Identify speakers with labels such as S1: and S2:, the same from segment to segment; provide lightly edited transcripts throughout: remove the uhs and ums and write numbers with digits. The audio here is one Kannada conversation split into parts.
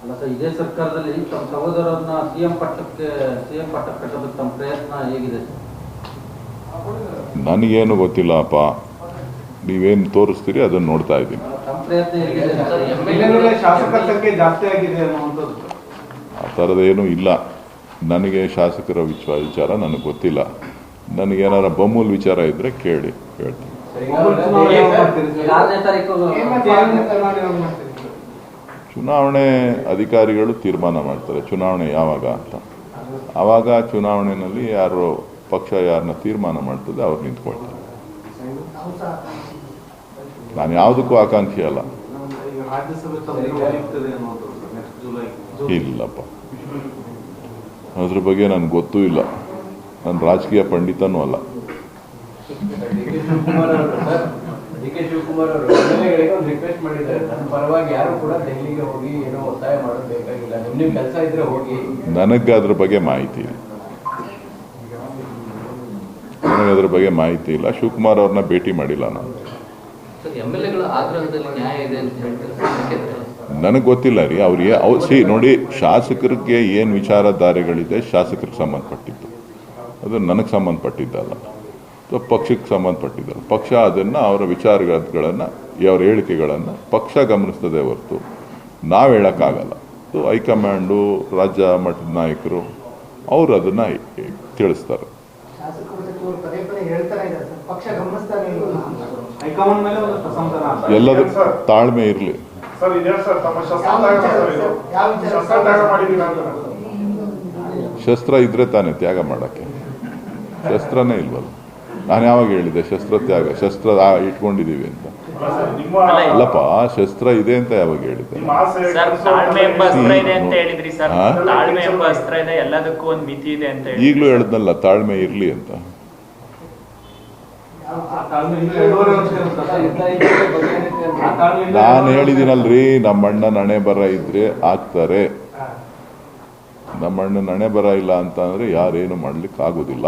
S1: ಅಲ್ಲ ಸರ್, ಇದೇ ಸರ್ಕಾರದಲ್ಲಿ ತಮ್ಮ ಸಹೋದರರನ್ನ ಸಿಎಂ ಪಟ್ಟಕ್ಕೆ ಕಟ್ಟೋದಕ್ಕೆ ತಮ್ಮ ಪ್ರಯತ್ನ ಹೇಗಿದೆ ಸರ್?
S2: ನನಗೇನು ಗೊತ್ತಿಲ್ಲಪ್ಪ, ನೀವೇನು ತೋರಿಸ್ತೀರಿ ಅದನ್ನು ನೋಡ್ತಾ ಇದ್ದೀನಿ.
S1: ತಮ್ಮ ಪ್ರಯತ್ನ ಹೇಗಿದೆ
S3: ಸರ್? ಶಾಸಕರ ಸಂಖ್ಯೆ ಜಾಸ್ತಿ ಆಗಿದೆ ಅನ್ನುವಂಥದ್ದು
S2: ಆ ಥರದ್ದೇನೂ ಇಲ್ಲ. ನನಗೆ ಶಾಸಕರ ವಿಚಾರ ನನಗೆ ಗೊತ್ತಿಲ್ಲ. ನನಗೇನಾರ ಬೊಮ್ಮೂಲ್ ವಿಚಾರ ಇದ್ದರೆ ಕೇಳಿ ಹೇಳ್ತೀನಿ.
S1: 6ನೇ ತಾರೀಕು
S2: ಚುನಾವಣೆ ಅಧಿಕಾರಿಗಳು ತೀರ್ಮಾನ ಮಾಡ್ತಾರೆ ಚುನಾವಣೆ ಯಾವಾಗ ಅಂತ. ಆವಾಗ ಚುನಾವಣೆಯಲ್ಲಿ ಯಾರು ಪಕ್ಷ ಯಾರನ್ನ ತೀರ್ಮಾನ ಮಾಡ್ತದೆ ಅವ್ರು ನಿಂತ್ಕೊಳ್ತಾರೆ. ನಾನು ಯಾವುದಕ್ಕೂ ಆಕಾಂಕ್ಷಿ ಅಲ್ಲ. ಇಲ್ಲಪ್ಪ, ಅದ್ರ ಬಗ್ಗೆ ನನಗೆ ಗೊತ್ತೂ ಇಲ್ಲ. ನಾನು ರಾಜಕೀಯ ಪಂಡಿತನೂ ಅಲ್ಲ.
S4: ಡಿ.ಕೆ. ಶಿವಕುಮಾರ್ ಅವರು ಎಮ್ಎಲ್ಎಗಳಿಗೆ ಒಂದು ರಿಕ್ವೆಸ್ಟ್ ಮಾಡಿದ್ದಾರೆ, ನನ್ನ ಪರವಾಗಿ ಯಾರು ಕೂಡ ದೆಹಲಿಗೆ ಹೋಗಿ ಏನೋ ಒತ್ತಾಯ ಮಾಡೋದು ಬೇಕಾಗಿಲ್ಲ, ನಿಮ್ಮ ಕೆಲಸ ಇದ್ರೆ ಹೋಗಿ.
S2: ನನಗೆ ಅದ್ರ ಬಗ್ಗೆ ಮಾಹಿತಿ ಇಲ್ಲ. ನನಗೆ ಅದ್ರ ಬಗ್ಗೆ ಮಾಹಿತಿ ಇಲ್ಲ. ಶಿವಕುಮಾರ್ ಅವ್ರನ್ನ ಭೇಟಿ ಮಾಡಿಲ್ಲ ನಾನು.
S1: ಎಮ್ಎಲ್ಎಗಳ ಆಗ್ರಹದಲ್ಲಿ ನ್ಯಾಯ ಇದೆ ಅಂತ ಹೇಳ್ತಾರೆ.
S2: ನನಗೆ ಗೊತ್ತಿಲ್ಲ ರೀ. ಅವ್ರಿಗೆ ನೋಡಿ, ಶಾಸಕರಿಗೆ ಏನು ವಿಚಾರಧಾರೆಗಳಿದೆ ಶಾಸಕರಿಗೆ ಸಂಬಂಧಪಟ್ಟಿದ್ದು, ಅದು ನನಗೆ ಸಂಬಂಧಪಟ್ಟಿದ್ದಲ್ಲ, ಪಕ್ಷಕ್ಕೆ ಸಂಬಂಧಪಟ್ಟಿದ್ದಲ್ಲ. ಪಕ್ಷ ಅದನ್ನು ಅವರ ವಿಚಾರಗಳನ್ನು ಅವರ ಹೇಳಿಕೆಗಳನ್ನು ಪಕ್ಷ ಗಮನಿಸ್ತದೆ ಹೊರತು ನಾವು ಹೇಳೋಕ್ಕಾಗಲ್ಲ. ಹೈಕಮಾಂಡು, ರಾಜ್ಯ ಮಟ್ಟದ ನಾಯಕರು ಅವರು ಅದನ್ನು ತಿಳಿಸ್ತಾರೆ. ಎಲ್ಲದೂ ತಾಳ್ಮೆ ಇರಲಿ. ಶಸ್ತ್ರ ಇದ್ರೆ ತಾನೇ ತ್ಯಾಗ ಮಾಡೋಕ್ಕೆ. ಶಸ್ತ್ರನೇ ಇಲ್ವಲ್ಲ. ನಾನು ಯಾವಾಗ ಹೇಳಿದೆ ಶಸ್ತ್ರ ತ್ಯಾಗ, ಶಸ್ತ್ರ ಇಟ್ಕೊಂಡಿದ್ದೀವಿ ಅಂತ? ಅಲ್ಲಪ್ಪ, ಶಸ್ತ್ರ ಇದೆ ಅಂತ ಯಾವಾಗ ಹೇಳಿದೆ? ಈಗಲೂ ಹೇಳಿದ್ನಲ್ಲ ತಾಳ್ಮೆ ಇರಲಿ ಅಂತ. ನಾನು ಹೇಳಿದ್ದೀನಲ್ರಿ, ನಮ್ಮಣ್ಣನ ಹಣೆ ಬರ ಇದ್ರೆ ಆಗ್ತಾರೆ. ನಮ್ಮಣ್ಣನ ಹಣೆ ಬರ ಇಲ್ಲ ಅಂತ ಅಂದ್ರೆ ಯಾರೇನು ಮಾಡ್ಲಿಕ್ಕೆ ಆಗೋದಿಲ್ಲ.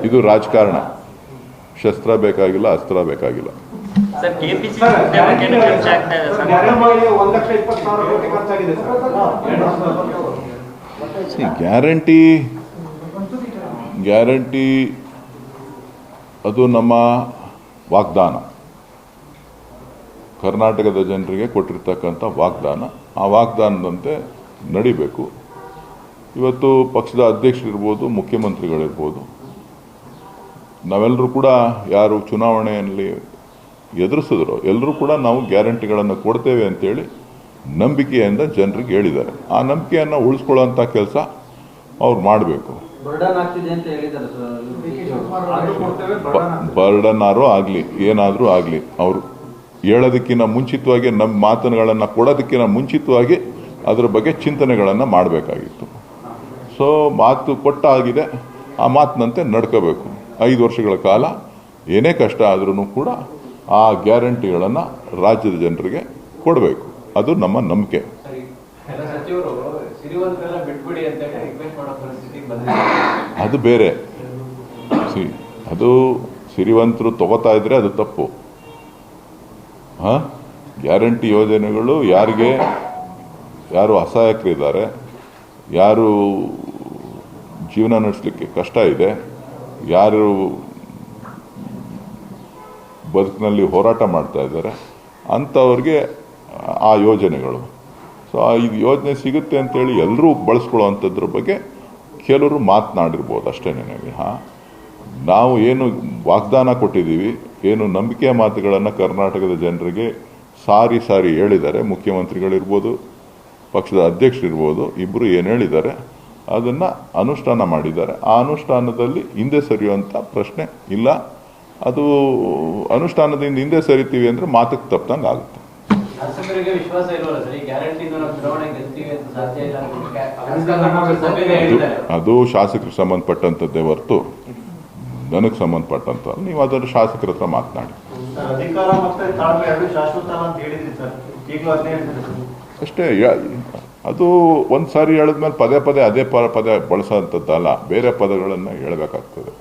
S2: ಇದು ರಾಜಕಾರಣ. ಶಸ್ತ್ರ ಬೇಕಾಗಿಲ್ಲ, ಅಸ್ತ್ರ ಬೇಕಾಗಿಲ್ಲ. ಗ್ಯಾರಂಟಿ ಅದು ನಮ್ಮ ವಾಗ್ದಾನ, ಕರ್ನಾಟಕದ ಜನರಿಗೆ ಕೊಟ್ಟಿರ್ತಕ್ಕಂಥ ವಾಗ್ದಾನ. ಆ ವಾಗ್ದಾನದಂತೆ ನಡಿಬೇಕು. ಇವತ್ತು ಪಕ್ಷದ ಅಧ್ಯಕ್ಷರಿರ್ಬೋದು, ಮುಖ್ಯಮಂತ್ರಿಗಳಿರ್ಬೋದು, ನಾವೆಲ್ಲರೂ ಕೂಡ ಯಾರು ಚುನಾವಣೆಯಲ್ಲಿ ಎದುರಿಸಿದ್ರು ಎಲ್ಲರೂ ಕೂಡ ನಾವು ಗ್ಯಾರಂಟಿಗಳನ್ನು ಕೊಡ್ತೇವೆ ಅಂತೇಳಿ ನಂಬಿಕೆಯಿಂದ ಜನರಿಗೆ ಹೇಳಿದ್ದಾರೆ. ಆ ನಂಬಿಕೆಯನ್ನು ಉಳಿಸ್ಕೊಳ್ಳೋಂಥ ಕೆಲಸ ಅವ್ರು ಮಾಡಬೇಕು. ಬರ್ಡನ್ನಾರು ಆಗಲಿ, ಏನಾದರೂ ಆಗಲಿ, ಅವರು ಹೇಳೋದಕ್ಕಿಂತ ಮುಂಚಿತವಾಗಿ, ನಮ್ಮ ಮಾತುಗಳನ್ನು ಕೊಡೋದಕ್ಕಿಂತ ಮುಂಚಿತವಾಗಿ ಅದರ ಬಗ್ಗೆ ಚಿಂತನೆಗಳನ್ನು ಮಾಡಬೇಕಾಗಿತ್ತು. ಸೊ ಮಾತು ಕೊಟ್ಟಾಗಿದೆ, ಆ ಮಾತಿನಂತೆ ನಡ್ಕೋಬೇಕು. 5 ವರ್ಷಗಳ ಕಾಲ ಏನೇ ಕಷ್ಟ ಆದ್ರೂ ಕೂಡ ಆ ಗ್ಯಾರಂಟಿಗಳನ್ನು ರಾಜ್ಯದ ಜನರಿಗೆ ಕೊಡಬೇಕು. ಅದು ನಮ್ಮ ನಂಬಿಕೆ. ಅದು ಬೇರೆ. ಅದು ಸಿರಿವಂತರು ತಗೋತಾ ಇದ್ರೆ ಅದು ತಪ್ಪು. ಗ್ಯಾರಂಟಿ ಯೋಜನೆಗಳು ಯಾರು ಅಸಹಾಯಕರಿದ್ದಾರೆ, ಯಾರು ಜೀವನ ನಡೆಸಲಿಕ್ಕೆ ಕಷ್ಟ ಇದೆ, ಯಾರು ಬದುಕಿನಲ್ಲಿ ಹೋರಾಟ ಮಾಡ್ತಾ ಇದ್ದಾರೆ ಅಂಥವ್ರಿಗೆ ಆ ಯೋಜನೆಗಳು. ಸೊ ಇದು ಯೋಜನೆ ಸಿಗುತ್ತೆ ಅಂತೇಳಿ ಎಲ್ಲರೂ ಬಳಸ್ಕೊಳ್ಳೋವಂಥದ್ರ ಬಗ್ಗೆ ಕೆಲವರು ಮಾತನಾಡಿರ್ಬೋದು ಅಷ್ಟೇ. ನಾವು ಏನು ವಾಗ್ದಾನ ಕೊಟ್ಟಿದ್ದೀವಿ, ಏನು ನಂಬಿಕೆಯ ಮಾತುಗಳನ್ನು ಕರ್ನಾಟಕದ ಜನರಿಗೆ ಸಾರಿ ಹೇಳಿದ್ದಾರೆ. ಮುಖ್ಯಮಂತ್ರಿಗಳಿರ್ಬೋದು, ಪಕ್ಷದ ಅಧ್ಯಕ್ಷರಿರ್ಬೋದು, ಇಬ್ಬರು ಏನು ಹೇಳಿದ್ದಾರೆ ಅದನ್ನು ಅನುಷ್ಠಾನ ಮಾಡಿದ್ದಾರೆ. ಆ ಅನುಷ್ಠಾನದಲ್ಲಿ ಹಿಂದೆ ಸರಿಯುವಂಥ ಪ್ರಶ್ನೆ ಇಲ್ಲ. ಅದು ಅನುಷ್ಠಾನದಿಂದ ಹಿಂದೆ ಸರಿತೀವಿ ಅಂದರೆ ಮಾತಕ್ಕೆ ತಪ್ಪದಂಗೆ ಆಗುತ್ತೆ. ಅದು ಶಾಸಕರಿಗೆ ಸಂಬಂಧಪಟ್ಟಂಥದ್ದೇ ಹೊರತು ನನಗೆ ಸಂಬಂಧಪಟ್ಟಂತ. ನೀವು ಅದನ್ನು ಶಾಸಕರ ಹತ್ರ ಮಾತನಾಡಿ ಅಷ್ಟೇ. ಅದು ಒಂದು ಸಾರಿ ಹೇಳಿದ್ಮೇಲೆ ಪದೇ ಅದೇ ಪದ ಬಳಸೋಂಥದ್ದಲ್ಲ, ಬೇರೆ ಪದಗಳನ್ನು ಹೇಳಬೇಕಾಗ್ತದೆ.